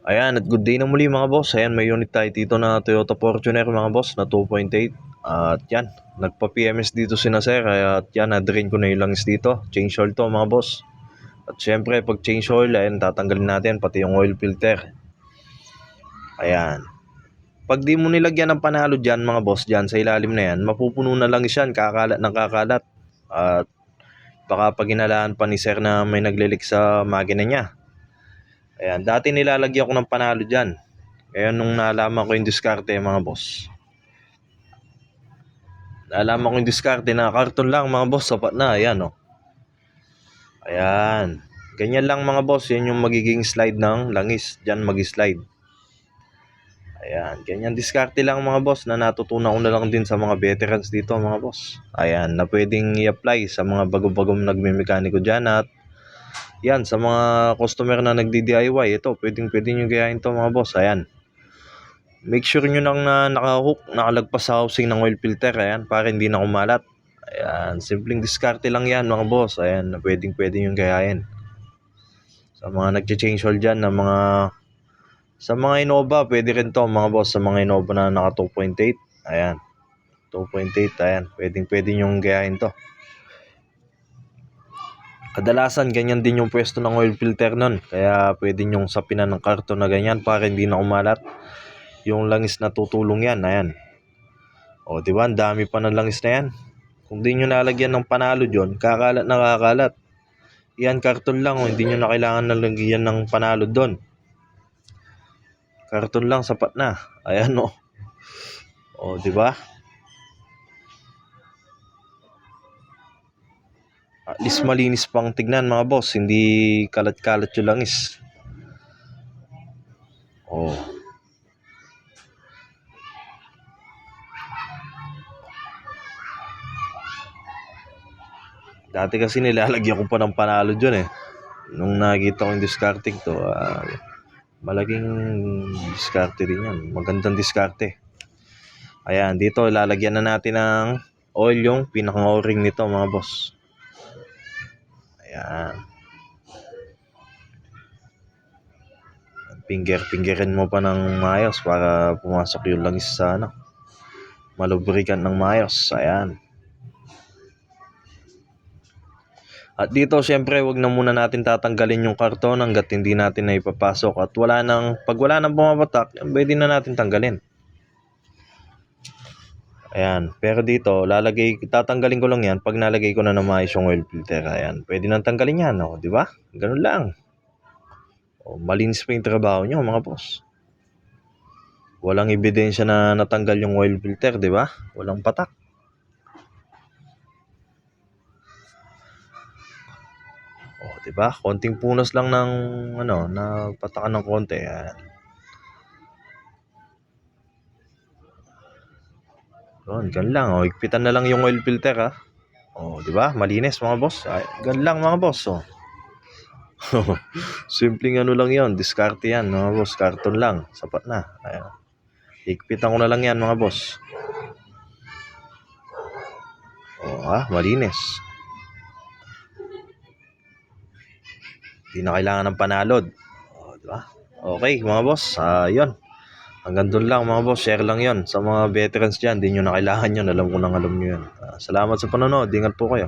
Ayan, at good day na muli mga boss. Ayan, may unit tayo dito na Toyota Fortuner mga boss na 2.8. At yan, nagpa-PMS dito sina sir. At yan, na-drain ko na yung langis dito. Change oil to mga boss. At syempre, pag change oil, ayan, tatanggalin natin pati yung oil filter. Ayan. Pag di mo nilagyan ng panalo dyan mga boss, dyan sa ilalim na yan, mapupuno na langis yan, kakalat ng kakalat. At baka pag inalaan pa ni sir na may naglilik sa makina niya. Ayan, dati nilalagyan ko ng panalo dyan. Ngayon nung nalaman ko yung diskarte mga boss. Nalaman ko yung diskarte na karton lang mga boss, sapat na. Ayan o. Ayan. Ganyan lang mga boss, yan yung magiging slide ng langis. Dyan mag-slide. Ayan, ganyan diskarte lang mga boss na natutunan ko na lang din sa mga veterans dito mga boss. Ayan, na pwedeng i-apply sa mga bago-bagong nagme-mekaniko dyan at yan, sa mga customer na nagdi-DIY, ito, pwedeng nyo gayahin to mga boss. Ayan. Make sure nyo nang nakahook, nakalagpas sa housing ng oil filter. Ayan, para hindi na kumalat. Ayan, simpleng diskarte lang yan mga boss. Ayan, pwedeng nyo gayahin. Sa mga nag-change oil dyan, na sa mga Innova, pwede rin to mga boss. Sa mga Innova na naka 2.8. Ayan, 2.8, ayan, pwedeng nyo gayahin to. Kadalasan ganyan din yung pwesto ng oil filter nun. Kaya pwede nyong sapinan ng karton na ganyan para hindi na umalat yung langis na tutulong yan. Ayan. O diba, ang dami pa ng langis na yan. Kung di nyo nalagyan ng panalo dyan, kakalat na kakalat. Yan, karton lang. O, hindi nyo na kailangan nalagyan ng panalo doon. Karton lang, sapat na. Ayan o. O diba? At least malinis pang tignan mga boss, hindi kalat-kalat yung langis. Oh. Dati kasi nilalagyan ko pa ng panalo dyan eh. Nung nakita ko yung discarding to, malaking diskarte din yan. Magandang diskarte. Ayan, dito ilalagyan na natin ng oil yung pinaka-o-ring nito mga boss. Ayan. Finger-fingerin mo pa ng maayos para pumasok yung langis sa malubrikan ng maayos. Ayan. At dito syempre wag na muna natin tatanggalin yung karton hangga't hindi natin na ipapasok. At pag wala nang bumabatak, pwede na natin tanggalin. Ayan, pero dito tatanggalin ko lang yan pag nalagay ko na maayos yung oil filter. Ayan, pwede nang tanggalin yan, di ba? Ganun lang. Malinis pa yung trabaho nyo mga boss. Walang ebidensya na natanggal yung oil filter, di ba? Walang patak. Di ba? Konting punas lang ng na patakan ng konti. Ayan. Ganun lang. Higpitan na lang yung oil filter ha. Di ba? Malinis mga boss. Ganun lang mga boss. Simpleng lang 'yon, diskarte yan mga boss, karton lang, sapat na. Ayan. Higpitan ko na lang yan mga boss. Malinis. Hindi na kailangan ng panalod. Di ba? Okay mga boss, yun. Hanggang doon lang mga boss, share lang yon sa mga veterans dyan. Hindi nyo na kailangan yun, alam ko nang alam nyo yun. Salamat sa panonood, ingat po kayo.